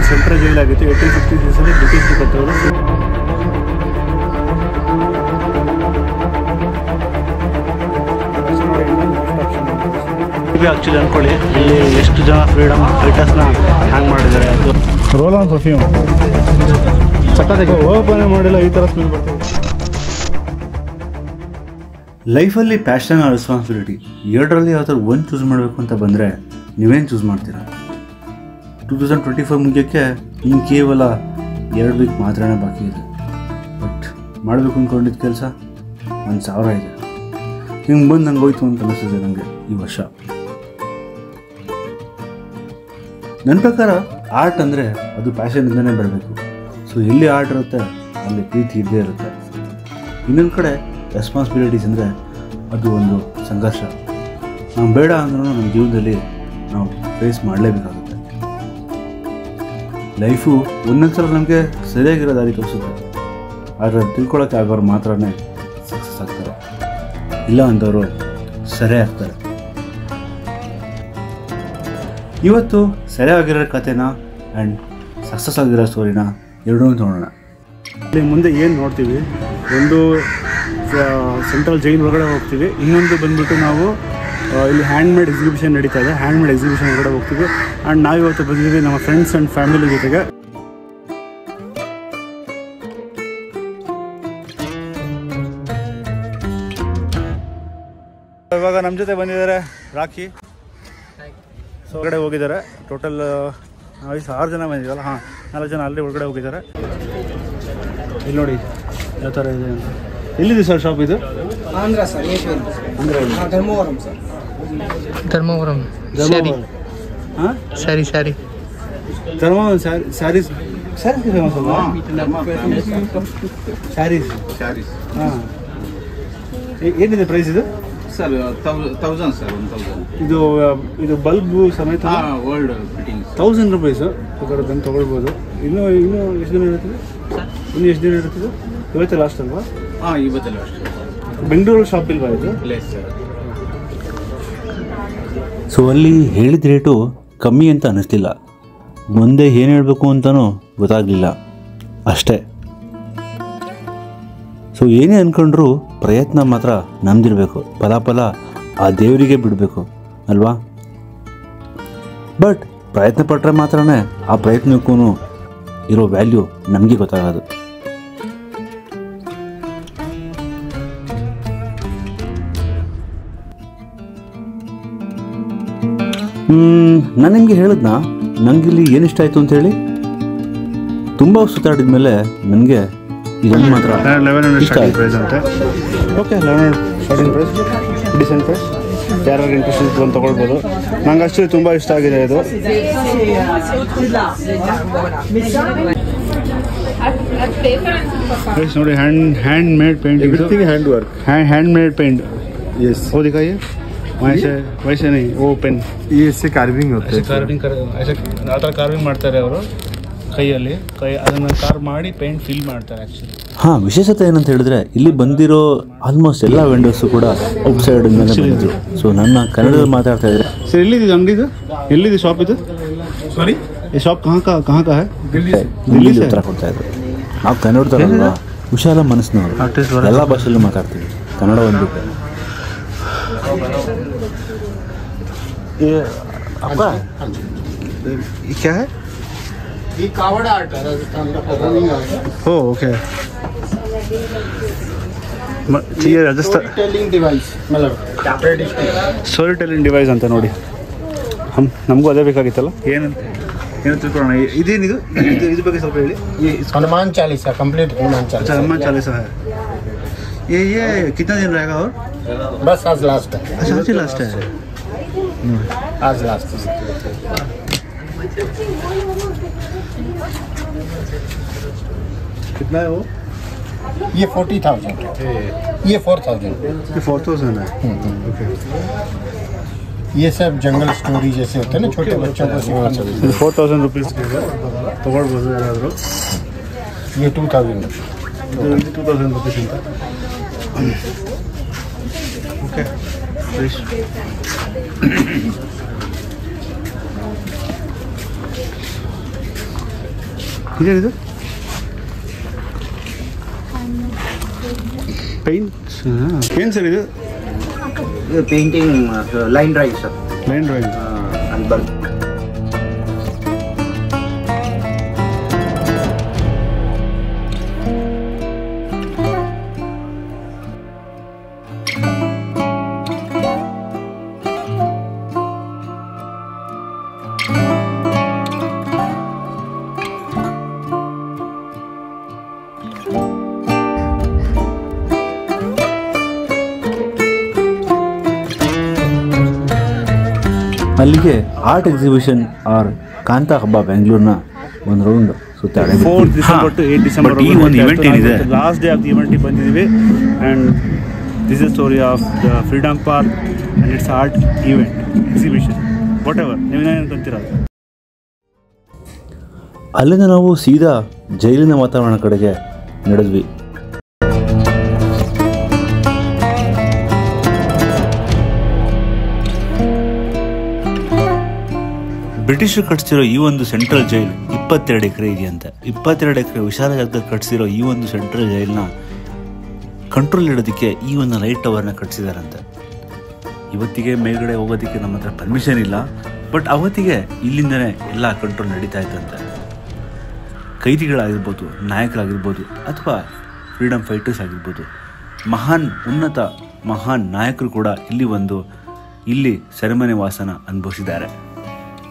Central jail ಆಗಿತ್ತು. 1856 British ಕಟ್ಟೋರು. Actually ಅಂದ್ಕೊಳ್ಳಿ ಇಲ್ಲಿ ಎಷ್ಟು ಜನ ಫ್ರೀಡಮ್ ಫೈಟರ್ಸ್ನ ಹ್ಯಾಂಗ್ ಮಾಡಿದ್ದಾರೆ. ಅದು ರೋಲ್ ಆನ್ ಪರ್ಫ್ಯೂಮ್ ಸಕ್ಕತ್ತಾಗಿ ಓಪನ್ ಮಾಡಿಲ್ಲ, ಈ ಥರ ಸ್ಮೆಲ್ ಬರ್ತದೆ. ಲೈಫಲ್ಲಿ ಪ್ಯಾಷನ್ ಆರ್ ರೆಸ್ಪಾನ್ಸಿಬಿಲಿಟಿ ಎರಡರಲ್ಲಿ ಯಾವ ಥರ ಒಂದು ಚೂಸ್ ಮಾಡಬೇಕು ಅಂತ ಬಂದರೆ ನೀವೇನು ಚೂಸ್ ಮಾಡ್ತೀರಾ? 2024 ಮುಗಿಯೋಕ್ಕೆ ಇನ್ನು ಕೇವಲ 2 ವೀಕ್ ಮಾತ್ರನೇ ಬಾಕಿ ಇದೆ. ಬಟ್ ಮಾಡಬೇಕು ಅಂದ್ಕೊಂಡಿದ್ದ ಕೆಲಸ 1000 ಇದೆ. ಹಿಂಗೆ ಬಂದು ನಂಗೆ ಹೋಯ್ತು ಅಂತ ಅನಿಸ್ತದೆ ನನಗೆ ಈ ವರ್ಷ. ನನ್ನ ಪ್ರಕಾರ ಆರ್ಟ್ ಅಂದರೆ ಅದು ಪ್ಯಾಷನಿಂದನೇ ಬರಬೇಕು. ಸೊ ಎಲ್ಲಿ ಆರ್ಟ್ ಇರುತ್ತೆ ಅಲ್ಲಿ ಪ್ರೀತಿ ಇದ್ದೇ ಇರುತ್ತೆ. ಇನ್ನೊಂದು ಕಡೆ ರೆಸ್ಪಾನ್ಸಿಬಿಲಿಟೀಸ್ ಅಂದರೆ ಅದು ಒಂದು ಸಂಘರ್ಷ. ನಾವು ಬೇಡ ಅಂದ್ರೂ ನಮ್ಮ ಜೀವನದಲ್ಲಿ ನಾವು ಫೇಸ್ ಮಾಡಲೇಬೇಕಾಗುತ್ತೆ. ಲೈಫು ಒಂದೊಂದು ಸಲ ನಮಗೆ ಸರಿಯಾಗಿರೋ ದಾರಿ ತೋರಿಸುತ್ತೆ. ಆದರೆ ತಿಳ್ಕೊಳ್ಳೋಕ್ಕೆ ಆಗೋರು ಮಾತ್ರನೇ ಸಕ್ಸಸ್ ಆಗ್ತಾರೆ, ಇಲ್ಲ ಅಂದವರು ಸರಿ ಆಗ್ತಾರೆ. ಇವತ್ತು ಸರಿಯಾಗಿರೋ ಕಥೆನ ಆ್ಯಂಡ್ ಸಕ್ಸಸ್ ಆಗಿರೋ ಸ್ಟೋರಿನ ಎರಡೂ ನೋಡೋಣ. ಇಲ್ಲಿ ಮುಂದೆ ಏನು ನೋಡ್ತೀವಿ, ಒಂದು ಸೆಂಟ್ರಲ್ ಜೈಲ್ ಒಳಗಡೆ ಹೋಗ್ತೀವಿ, ಇನ್ನೊಂದು ಬಂದುಬಿಟ್ಟು ನಾವು ಇಲ್ಲಿ ಹ್ಯಾಂಡ್ಮೇಡ್ ಎಕ್ಸಿಬಿಷನ್ ನಡೀತಾ ಇದೆ. ಹ್ಯಾಂಡ್ಮೇಡ್ ಎಕ್ಸಿಬಿಷನ್ ಒಳಗಡೆ ಹೋಗ್ತೀವಿ. ಆ್ಯಂಡ್ ನಾವಿವತ್ತು ಬಂದಿದ್ದೀವಿ ನಮ್ಮ ಫ್ರೆಂಡ್ಸ್ ಆ್ಯಂಡ್ ಫ್ಯಾಮಿಲಿ ಜೊತೆಗೆ. ಇವಾಗ ನಮ್ಮ ಜೊತೆ ಬಂದಿದ್ದಾರೆ ರಾಖಿ. ಸೊ ಹೊರಗಡೆ ಹೋಗಿದ್ದಾರೆ. ಟೋಟಲ್ 6 ಜನ ಬಂದಿದ್ದೀವಲ್ಲ. 4 ಜನ ಆಲ್ರೆಡಿ ಒಳಗಡೆ ಹೋಗಿದ್ದಾರೆ. ಇಲ್ಲಿ ನೋಡಿ ಯಾವ ಥರ ಇದೆ ಅಂತ. ಎಲ್ಲಿದೆ ಸರ್ ಶಾಪ್ ಇದು? Andhra sir, Dharmavaram sir. ಧರ್ಮವರಂ ಹಾಂ ಸ್ಯಾರಿ ಧರ್ಮವರಂ ಸ್ಯಾರೀಸ್ ಫೇಮಸ್ ಅಲ್ವಾ? ಸ್ಯಾರೀಸ್ ಹಾಂ. ಏನಿದೆ ಪ್ರೈಸ್ ಇದು ಸರ್? 1000 ಸರ್. 1000 ಇದು ಬಲ್ಬು ಸಮೇತ ವರ್ಲ್ಡ್ ಫಿಟ್ಟಿಂಗ್ 1000 ರೂಪೀಸು. ಅದನ್ನು ತೊಗೊಳ್ಬೋದು. ಇನ್ನೂ ಎಷ್ಟು ದಿನ ಇರುತ್ತದೆ? ಎಷ್ಟು ದಿನ ಇರುತ್ತದೆ? ಇವತ್ತೇ ಲಾಸ್ಟ್ ಅಲ್ವಾ? ಹಾಂ, ಇವತ್ತೇ ಲಾಸ್ಟ್. ಬೆಂಗಳೂರು ಶಾಪ್ ಇಲ್ವಾ ಇದು? Place sir. ಸೊ ಅಲ್ಲಿ ಹೇಳಿದ ರೇಟು ಕಮ್ಮಿ ಅಂತ ಅನ್ನಿಸ್ತಿಲ್ಲ. ಮುಂದೆ ಏನು ಹೇಳಬೇಕು ಅಂತಲೂ ಗೊತ್ತಾಗಲಿಲ್ಲ ಅಷ್ಟೇ. ಸೊ ಏನೇ ಅಂದ್ಕೊಂಡ್ರೂ ಪ್ರಯತ್ನ ಮಾತ್ರ ನಮ್ದಿರಬೇಕು. ಫಲ ಆ ದೇವರಿಗೆ ಬಿಡಬೇಕು ಅಲ್ವಾ? ಬಟ್ ಪ್ರಯತ್ನ ಪಟ್ಟರೆ ಮಾತ್ರನೇ ಆ ಪ್ರಯತ್ನಕ್ಕೂ ಇರೋ ವ್ಯಾಲ್ಯೂ ನಮಗೆ ಗೊತ್ತಾಗೋದು. ನಾನು ನಿಮಗೆ ಹೇಳಿದ್ನಾ ನನಗಿಲ್ಲಿ ಏನಿಷ್ಟ ಆಯಿತು ಅಂತೇಳಿ. ತುಂಬ ಸುತ್ತಾಡಿದ ಮೇಲೆ ನನಗೆ ಇದೊಂದು ಮಾತ್ರ 1100 ಸ್ಟಾರ್ಟಿಂಗ್ ಪ್ರೈಸ್ ಅಂತೆ. Okay, 1100 starting price, decent price. ಯಾರ್ಯಾರು ಇಂಟ್ರೆಸ್ಟ್ ಇತ್ತು ಅಂತ ತೊಗೊಳ್ಬೋದು. ನಂಗೆ ಆ್ಯಕ್ಚುಲಿ ತುಂಬ ಇಷ್ಟ ಆಗಿದೆ ಇದು. ನೋಡಿ hand made paint, everything hand work, hand made paint. Yes. वो दिखाइए. वैसे नहीं, वो पेन ये इससे कार्विंग होता है. ऐसे ಆ ಥರ ಕಾರ್ವಿಂಗ್ ಮಾಡ್ತಾರೆ ಅವರು ಕೈಯಲ್ಲಿ. ಅದನ್ನು ಕಾರ್ವ್ ಮಾಡಿ ಪೇಂಟ್ ಫಿಲ್ ಮಾಡ್ತಾರೆ ಆ್ಯಕ್ಚುಲಿ. ಹಾಂ, ವಿಶೇಷತೆ ಏನಂತ ಹೇಳಿದ್ರೆ ಇಲ್ಲಿ ಬಂದಿರೋ ಆಲ್ಮೋಸ್ಟ್ ಎಲ್ಲ ವೆಂಡರ್ಸು ಕೂಡ ಔಟ್ಸೈಡಿಂದಲೇ ಬಂದಿದ್ರು. ಸೊ ನನ್ನ ಕನ್ನಡದಲ್ಲಿ ಮಾತಾಡ್ತಾ ಇದ್ದಾರೆ. ಸರ್ ಎಲ್ಲಿದೆ ಅಂಗಡಿ ಇದು? ಎಲ್ಲಿದೆ ಶಾಪ್ ಇದು? ಸಾರಿ, ಈ ಶಾಪ್ ಕहाँ का है? ದಿಲ್ಲಿ ಉತ್ತರ ಕೊಡ್ತಾ ಇದ್ರು. ನಾವು ಕನ್ನಡದಲ್ವಾ, ವಿಶಾಲ ಮನಸ್ಸಿನವರು, ಎಲ್ಲ ಭಾಷೆಯಲ್ಲೂ ಮಾತಾಡ್ತೀವಿ, ಕನ್ನಡ ಬಂದ್ಬಿಟ್ಟು. क्या है? ये कावड़ आर्ट है, राजस्थान का रनिंग आर्ट है. हो ओके. ये राजस्थान टेलिंग डिवाइस, मतलब ಸ್ಟೋರಿ ಟೆಲ್ಲಿಂಗ್ ಡಿವೈಸ್ ಅಂತ ನೋಡಿ. ನಮಗೂ ಅದೇ ಬೇಕಾಗಿತ್ತಲ್ಲ. ಏನಂತ ತಿಳ್ಕೊಳ್ಳೋಣ. ಇದೇನಿದು? ಇದ್ರ ಬಗ್ಗೆ ಸ್ವಲ್ಪ ಹೇಳಿ. हनुमान चालीसा, कंप्लीट हनुमान चालीसा. हनुमान चालीसा है ये कितना दिन रहेगा? और बस आज लास्ट है. अच्छा, आज ही लास्ट है. आज लास्ट है. कितना है वो? ये 40,000, ये 4,000. ये 4000 है. ओके. ये सब जंगल स्टोरी जैसे होते हैं ना, छोटे बच्चों को सिखाना चाहिए. 4000 रुपीಸ್ ತೊಗೊಳ್ಬೋದು ಯಾರಾದರೂ. ये 2000. 2000 रुपीಸ್ ಅಂತ. ಓಕೆ, ಇದೇನಿದು ಪೇಂಟ್ಸ್ ಏನು ಸರ್ ಇದು? Painting line drawing sir. Line drawing Albert. ಅಲ್ಲಿಗೆ ಆರ್ಟ್ ಎಕ್ಸಿಬಿಷನ್ ಆರ್ ಕಾಂತಾ ಹಬ್ಬ ಬೆಂಗಳೂರಿನ ಒಂದು ರೌಂಡ್ ಸುತ್ತಾಡಿ 4 ಡಿಸೆಂಬರ್ ಟು 8 ಡಿಸೆಂಬರ್ ಈ ಒಂದು ಇವೆಂಟ್ ಏನಿದೆ ಲಾಸ್ಟ್ ಡೇ ಆಫ್ ದಿ ಇವೆಂಟಿಗೆ ಬಂದಿದ್ದೀವಿ. And this is story of the freedom park and it's art event exhibition what ever ನೀವೇನು ಅನ್ಕೊಂತೀರ. ಅಲ್ಲಿಂದ ನಾವು ಸೀದಾ ಜೈಲಿನ ವಾತಾವರಣ ಕಡೆಗೆ ನಡೆದ್ವಿ. ಬ್ರಿಟಿಷರು ಕಟ್ಸಿರೋ ಈ ಒಂದು ಸೆಂಟ್ರಲ್ ಜೈಲ್ 22 ಎಕರೆ ಇದೆಯಂತೆ. 22 ಎಕರೆ ವಿಶಾಲ ಜಾಗದಲ್ಲಿ ಕಟ್ಸಿರೋ ಈ ಒಂದು ಸೆಂಟ್ರಲ್ ಜೈಲ್ನ ಕಂಟ್ರೋಲ್ ಇಡೋದಕ್ಕೆ ಈ ಒಂದು ಲೈಟ್ ಟವರ್ನ ಕಟ್ಸಿದಾರಂತೆ. ಇವತ್ತಿಗೆ ಮೇಲ್ಗಡೆ ಹೋಗೋದಕ್ಕೆ ನಮ್ಮ ಹತ್ರ ಪರ್ಮಿಷನ್ ಇಲ್ಲ, ಬಟ್ ಅವತ್ತಿಗೆ ಇಲ್ಲಿಂದನೇ ಎಲ್ಲ ಕಂಟ್ರೋಲ್ ನಡೀತಾ ಇತ್ತಂತೆ. ಕೈದಿಗಳಾಗಿರ್ಬೋದು, ನಾಯಕರಾಗಿರ್ಬೋದು, ಅಥವಾ ಫ್ರೀಡಮ್ ಫೈಟರ್ಸ್ ಆಗಿರ್ಬೋದು, ಮಹಾನ್ ನಾಯಕರು ಕೂಡ ಇಲ್ಲಿ ಸೆರೆಮನೆ ವಾಸನ ಅನುಭವಿಸಿದ್ದಾರೆ.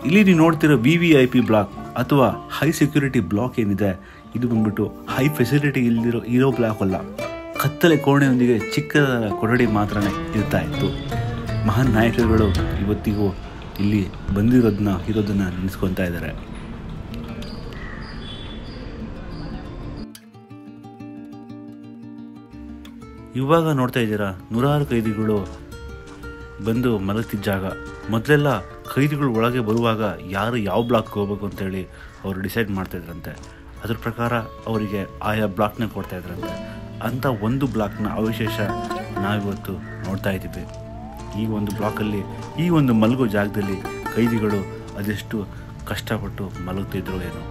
ಇಲ್ಲಿ ನೀವು ನೋಡ್ತಿರೋ VIP ಬ್ಲಾಕ್ ಅಥವಾ ಹೈ ಸೆಕ್ಯೂರಿಟಿ ಬ್ಲಾಕ್ ಏನಿದೆ, ಇದು ಬಂದ್ಬಿಟ್ಟು ಹೈ ಫೆಸಿಲಿಟಿ ಇರೋ ಬ್ಲಾಕ್ ಅಲ್ಲ. ಕತ್ತಲೆ ಕೋಣೆಯೊಂದಿಗೆ ಚಿಕ್ಕದಾದ ಕೊಠಡಿ ಮಾತ್ರನೇ ಇರ್ತಾ ಇತ್ತು. ಮಹಾನ್ ನಾಯಕರುಗಳು ಇವತ್ತಿಗೂ ಇಲ್ಲಿ ಇರೋದನ್ನ ನೆನೆಸ್ಕೊತಾ ಇದ್ದಾರೆ. ಇವಾಗ ನೋಡ್ತಾ ಇದ್ದೀರಾ, ನೂರಾರು ಕೈದಿಗಳು ಬಂದು ಮಲಗ್ತಿದ್ದ ಜಾಗ. ಮೊದಲೆಲ್ಲ ಕೈದಿಗಳು ಒಳಗೆ ಬರುವಾಗ ಯಾರು ಯಾವ ಬ್ಲಾಕ್ಗೆ ಹೋಗ್ಬೇಕು ಅಂತೇಳಿ ಅವರು ಡಿಸೈಡ್ ಮಾಡ್ತಾಯಿದ್ರಂತೆ. ಅದ್ರ ಪ್ರಕಾರ ಅವರಿಗೆ ಆಯಾ ಬ್ಲಾಕ್ನ ಕೊಡ್ತಾಯಿದ್ರಂತೆ. ಅಂಥ ಒಂದು ಬ್ಲಾಕ್ನ ಅವಶೇಷ ನಾವಿವತ್ತು ನೋಡ್ತಾ ಇದ್ದೀವಿ. ಈ ಒಂದು ಬ್ಲಾಕಲ್ಲಿ, ಈ ಒಂದು ಮಲಗೋ ಜಾಗದಲ್ಲಿ ಕೈದಿಗಳು ಅದೆಷ್ಟು ಕಷ್ಟಪಟ್ಟು ಮಲಗ್ತಿದ್ರು ಏನೋ.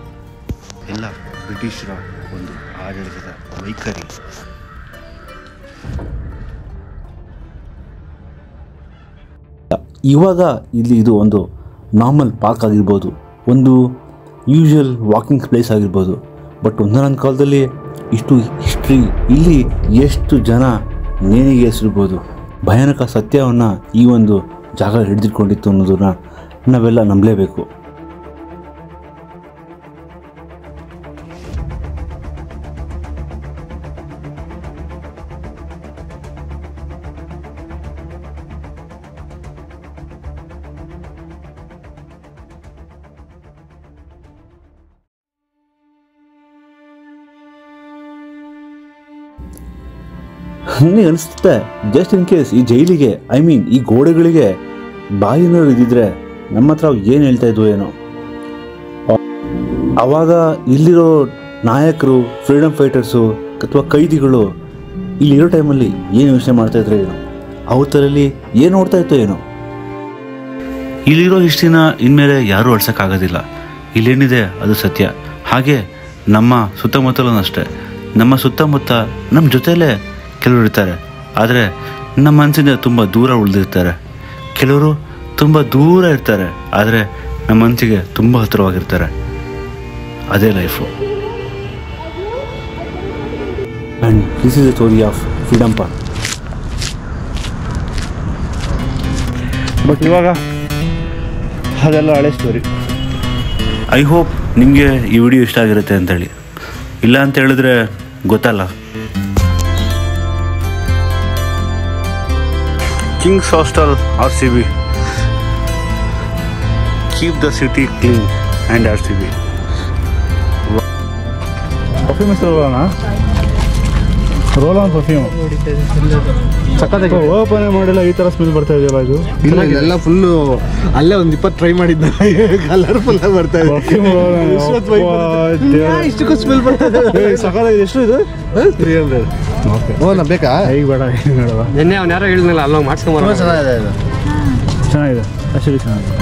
ಎಲ್ಲ ಬ್ರಿಟಿಷರ ಒಂದು ಆಡಳಿತದ ವೈಖರಿ. ಇವಾಗ ಇದು ಒಂದು ನಾರ್ಮಲ್ ಪಾರ್ಕ್ ಆಗಿರ್ಬೋದು, ಒಂದು ಯೂಶುವಲ್ ವಾಕಿಂಗ್ ಪ್ಲೇಸ್ ಆಗಿರ್ಬೋದು. ಬಟ್ ಒಂದೊಂದು ಕಾಲದಲ್ಲಿ ಇಷ್ಟು ಹಿಸ್ಟ್ರಿ, ಇಲ್ಲಿ ಎಷ್ಟು ಜನ ನೇಣಿಗೆ ಹೆಸರಿರ್ಬೋದು. ಭಯಾನಕ ಸತ್ಯವನ್ನು ಈ ಒಂದು ಜಾಗ ಹಿಡಿದಿಟ್ಕೊಂಡಿತ್ತು ಅನ್ನೋದನ್ನ ನಾವೆಲ್ಲ ನಂಬಲೇಬೇಕು. ನನಗೆ ಅನಿಸುತ್ತೆ, ಜಸ್ಟ್ ಇನ್ ಕೇಸ್ ಈ ಜೈಲಿಗೆ, ಈ ಗೋಡೆಗಳಿಗೆ ಬಾಯಿನವ್ರು ಇದ್ದಿದ್ರೆ ನಮ್ಮ ಹತ್ರ ಏನು ಹೇಳ್ತಾ ಇದ್ವು ಏನೋ. ಆವಾಗ ಇಲ್ಲಿರೋ ನಾಯಕರು, ಫ್ರೀಡಮ್ ಫೈಟರ್ಸು ಅಥವಾ ಕೈದಿಗಳು ಇಲ್ಲಿರೋ ಟೈಮಲ್ಲಿ ಏನು ಯೋಚನೆ ಮಾಡ್ತಾಯಿದ್ರು ಏನೋ, ಅವ್ರ ಥರಲ್ಲಿ ಏನು ನೋಡ್ತಾ ಇತ್ತು ಏನೋ. ಇಲ್ಲಿರೋ ಹಿಸ್ಟ್ರಿನ ಇನ್ಮೇಲೆ ಯಾರೂ ಅಳ್ಸೋಕ್ಕಾಗೋದಿಲ್ಲ. ಇಲ್ಲೇನಿದೆ ಅದು ಸತ್ಯ. ಹಾಗೆ ನಮ್ಮ ಸುತ್ತಮುತ್ತಲೂ ಅಷ್ಟೇ. ನಮ್ಮ ಸುತ್ತಮುತ್ತ ನಮ್ಮ ಜೊತೆಯಲ್ಲೇ ಕೆಲವರು ಇರ್ತಾರೆ, ಆದರೆ ನಮ್ಮ ಮನಸ್ಸಿಂದ ತುಂಬ ದೂರ ಉಳಿದಿರ್ತಾರೆ. ಕೆಲವರು ತುಂಬ ದೂರ ಇರ್ತಾರೆ, ಆದರೆ ನಮ್ಮ ಮನಸ್ಸಿಗೆ ತುಂಬ ಹತ್ತಿರವಾಗಿರ್ತಾರೆ. ಅದೇ life. And this is the story of freedom park. But ಇವಾಗ ಅದೆಲ್ಲ ಹಳೆ ಸ್ಟೋರಿ. ಐ ಹೋಪ್ ನಿಮಗೆ ಈ ವಿಡಿಯೋ ಇಷ್ಟ ಆಗಿರುತ್ತೆ ಅಂತೇಳಿ. ಇಲ್ಲ ಅಂತ ಹೇಳಿದ್ರೆ ಗೊತ್ತಲ್ಲ. King's Hostel RCB. Keep the city clean and RCB. Perfume ಹೆಸರಲ್ಲ, ರೋಲ್ ಆನ್ ಪರ್ಫ್ಯೂಮ್. ಓಪನ್ ಮಾಡಿಲ್ಲ, ಈ ಥರ ಸ್ಮೆಲ್ ಬರ್ತಾ ಇದೆಯಲ್ಲ ಇದು. ಇಲ್ಲ, ಇದೆಲ್ಲ ಫುಲ್ಲು ಅಲ್ಲೇ ಒಂದು 20 ಟ್ರೈ ಮಾಡಿದ್ದ, ಕಲರ್ಫುಲ್ ಆಗಿ ಬರ್ತಾ ಇದೆ. ಇಷ್ಟಕ್ಕೂ ಸ್ಮೆಲ್ ಬರ್ತಾ ಇದೆ. ಸಕಾಲಾಗಿದೆ. ಎಷ್ಟು ಇದು? 300. ಓಕೆ. ನಾ ಬೇಕಾ? ಈಗ ಬೇಡ, ನಿನ್ನೆ ಅವ್ನು ಯಾರೋ ಹೇಳಿದ್ನಲ್ಲ, ಅಲ್ಲೋಗಿ ಮಾಡ್ಸ್ಕೊಂಬರೋ. ಚೆನ್ನಾಗಿದೆ, ಚೆನ್ನಾಗಿದೆ, ಆ್ಯಕ್ಚುಲಿ ಚೆನ್ನಾಗಿದೆ.